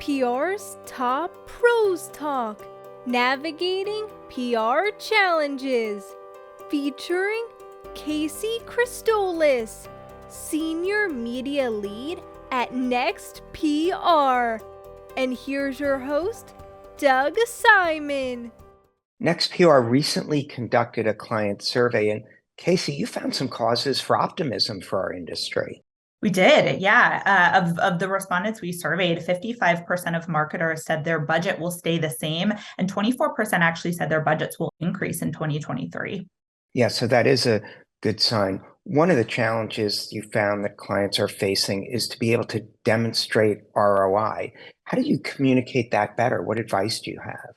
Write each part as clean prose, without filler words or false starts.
PR's Top Pros Talk, Navigating PR Challenges, featuring Kasey Christolos, Senior Media Lead at Next PR. And here's your host, Doug Simon. Next PR recently conducted a client survey, and Kasey, you found some causes for optimism for our industry. We did, yeah. Of the respondents we surveyed, 55% of marketers said their budget will stay the same, and 24% actually said their budgets will increase in 2023. Yeah, so that is a good sign. One of the challenges you found that clients are facing is to be able to demonstrate ROI. How do you communicate that better? What advice do you have?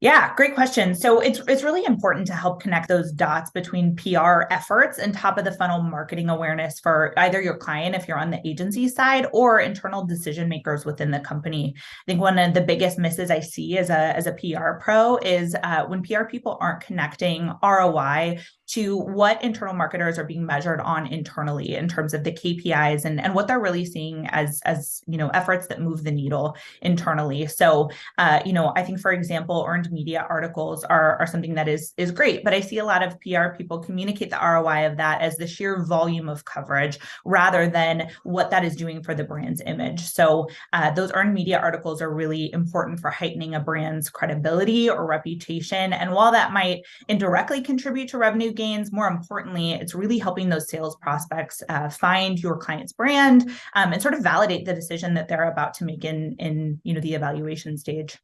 Yeah, great question. So it's really important to help connect those dots between PR efforts and top of the funnel marketing awareness for either your client, if you're on the agency side, or internal decision makers within the company. I think one of the biggest misses I see as a PR pro is when PR people aren't connecting ROI to what internal marketers are being measured on internally in terms of the KPIs and what they're really seeing as efforts that move the needle internally. So I think, for example, earned media articles are something that is great, but I see a lot of PR people communicate the ROI of that as the sheer volume of coverage rather than what that is doing for the brand's image. So those earned media articles are really important for heightening a brand's credibility or reputation. And while that might indirectly contribute to revenue gains, more importantly, it's really helping those sales prospects find your client's brand and sort of validate the decision that they're about to make in the evaluation stage.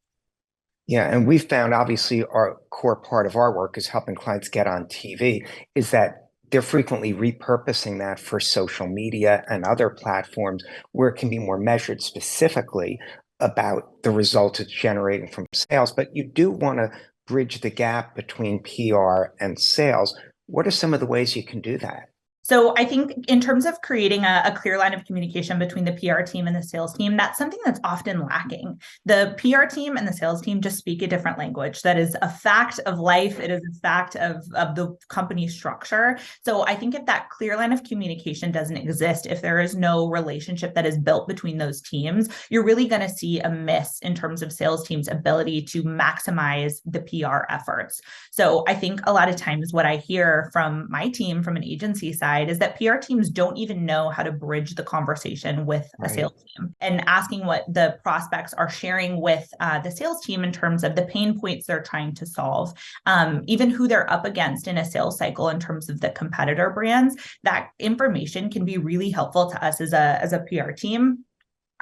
Yeah, and we've found obviously our core part of our work is helping clients get on TV, is that they're frequently repurposing that for social media and other platforms where it can be more measured specifically about the results it's generating from sales. But you do want to bridge the gap between PR and sales. What are some of the ways you can do that? So I think in terms of creating a clear line of communication between the PR team and the sales team, that's something that's often lacking. The PR team and the sales team just speak a different language. That is a fact of life. It is a fact of the company structure. So I think if that clear line of communication doesn't exist, if there is no relationship that is built between those teams, you're really going to see a miss in terms of sales team's ability to maximize the PR efforts. So I think a lot of times what I hear from my team, from an agency side, is that PR teams don't even know how to bridge the conversation with a sales team, and asking what the prospects are sharing with the sales team in terms of the pain points they're trying to solve, even who they're up against in a sales cycle in terms of the competitor brands. That information can be really helpful to us as a PR team.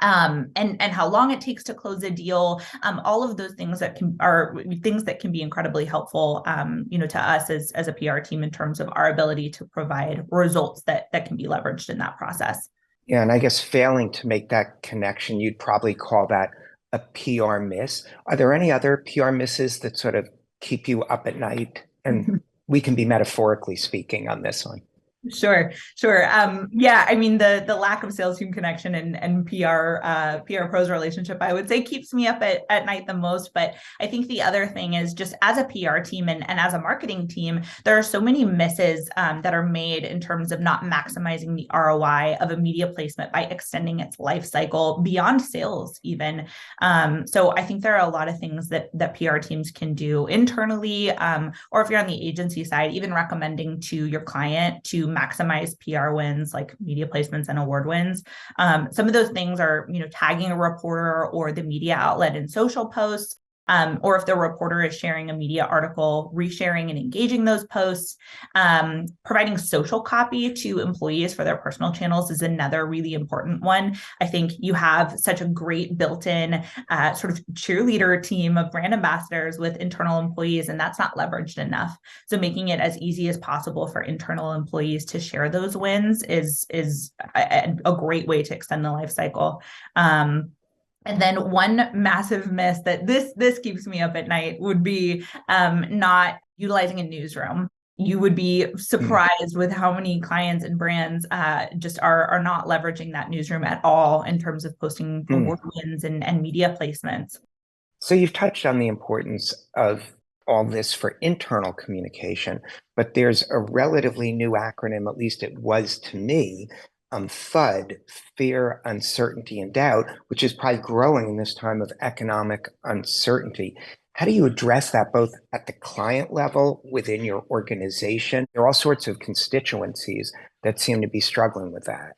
And how long it takes to close a deal, all of those things that can be incredibly helpful, to us as a PR team in terms of our ability to provide results that can be leveraged in that process. Yeah, and I guess failing to make that connection, you'd probably call that a PR miss. Are there any other PR misses that sort of keep you up at night? And we can be metaphorically speaking on this one. Sure. I mean, the lack of sales team connection and PR pros relationship, I would say, keeps me up at night the most. But I think the other thing is, just as a PR team and as a marketing team, there are so many misses that are made in terms of not maximizing the ROI of a media placement by extending its life cycle beyond sales even. So I think there are a lot of things that PR teams can do internally, or if you're on the agency side, even recommending to your client to maximize PR wins like media placements and award wins. Some of those things are, tagging a reporter or the media outlet in social posts, or if the reporter is sharing a media article, resharing and engaging those posts. Providing social copy to employees for their personal channels is another really important one. I think you have such a great built-in sort of cheerleader team of brand ambassadors with internal employees, and that's not leveraged enough. So making it as easy as possible for internal employees to share those wins is a great way to extend the life cycle. And then one massive miss that this keeps me up at night would be not utilizing a newsroom. You would be surprised with how many clients and brands just are not leveraging that newsroom at all in terms of posting award wins and media placements. So you've touched on the importance of all this for internal communication, but there's a relatively new acronym, at least it was to me, FUD, fear, uncertainty, and doubt, which is probably growing in this time of economic uncertainty. How do you address that both at the client level within your organization? There are all sorts of constituencies that seem to be struggling with that.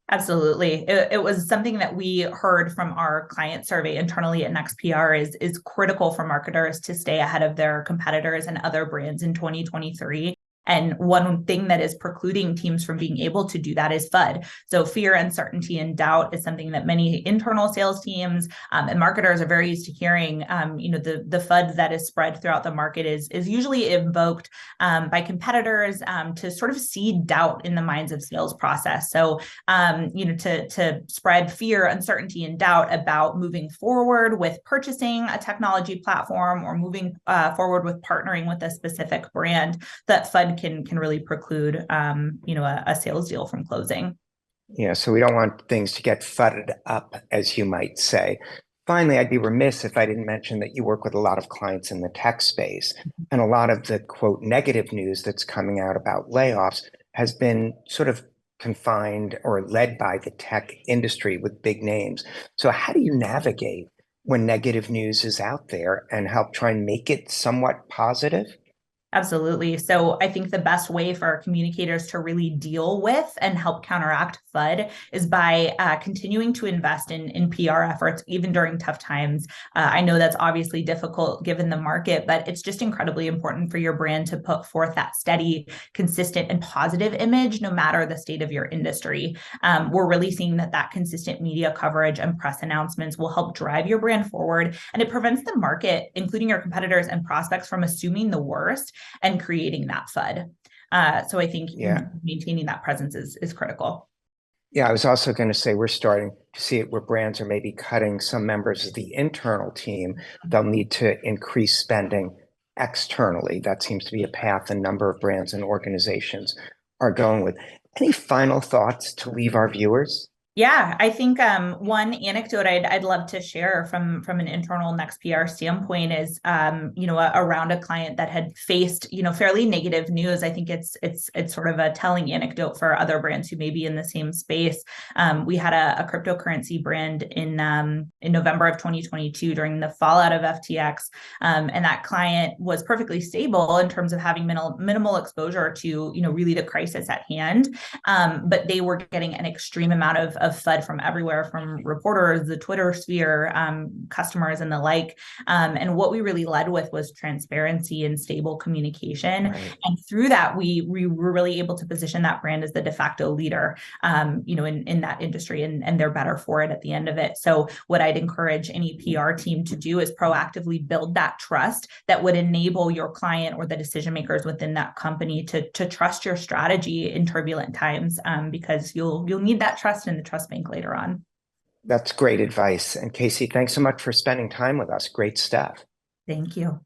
Absolutely. It was something that we heard from our client survey internally at NextPR is critical for marketers to stay ahead of their competitors and other brands in 2023. And one thing that is precluding teams from being able to do that is FUD. So fear, uncertainty, and doubt is something that many internal sales teams and marketers are very used to hearing. The FUD that is spread throughout the market is usually invoked by competitors to sort of seed doubt in the minds of sales process. So, to spread fear, uncertainty, and doubt about moving forward with purchasing a technology platform or moving forward with partnering with a specific brand, that FUD can really preclude a sales deal from closing. Yeah, so we don't want things to get fudded up, as you might say. Finally, I'd be remiss if I didn't mention that you work with a lot of clients in the tech space, and a lot of the quote negative news that's coming out about layoffs has been sort of confined or led by the tech industry with big names. So how do you navigate when negative news is out there and help try and make it somewhat positive? Absolutely. So I think the best way for our communicators to really deal with and help counteract FUD is by continuing to invest in PR efforts, even during tough times. I know that's obviously difficult given the market, but it's just incredibly important for your brand to put forth that steady, consistent, and positive image, no matter the state of your industry. We're really seeing that consistent media coverage and press announcements will help drive your brand forward, and it prevents the market, including your competitors and prospects, from assuming the worst and creating that FUD. So I think maintaining that presence is critical. Yeah, I was also going to say we're starting to see it where brands are maybe cutting some members of the internal team. They'll need to increase spending externally. That seems to be a path a number of brands and organizations are going with. Any final thoughts to leave our viewers? Yeah, I think one anecdote I'd love to share from an internal NextPR standpoint is around a client that had faced fairly negative news. I think it's sort of a telling anecdote for other brands who may be in the same space. We had a cryptocurrency brand in November of 2022 during the fallout of FTX, and that client was perfectly stable in terms of having minimal exposure to really the crisis at hand, but they were getting an extreme amount of FUD from everywhere, from reporters, the Twitter sphere, customers, and the like. And what we really led with was transparency and stable communication. Right. And through that, we were really able to position that brand as the de facto leader, in that industry, and they're better for it at the end of it. So what I'd encourage any PR team to do is proactively build that trust that would enable your client or the decision makers within that company to trust your strategy in turbulent times, because you'll need that trust in the trust bank later on. That's great advice. And Kasey, thanks so much for spending time with us. Great stuff. Thank you.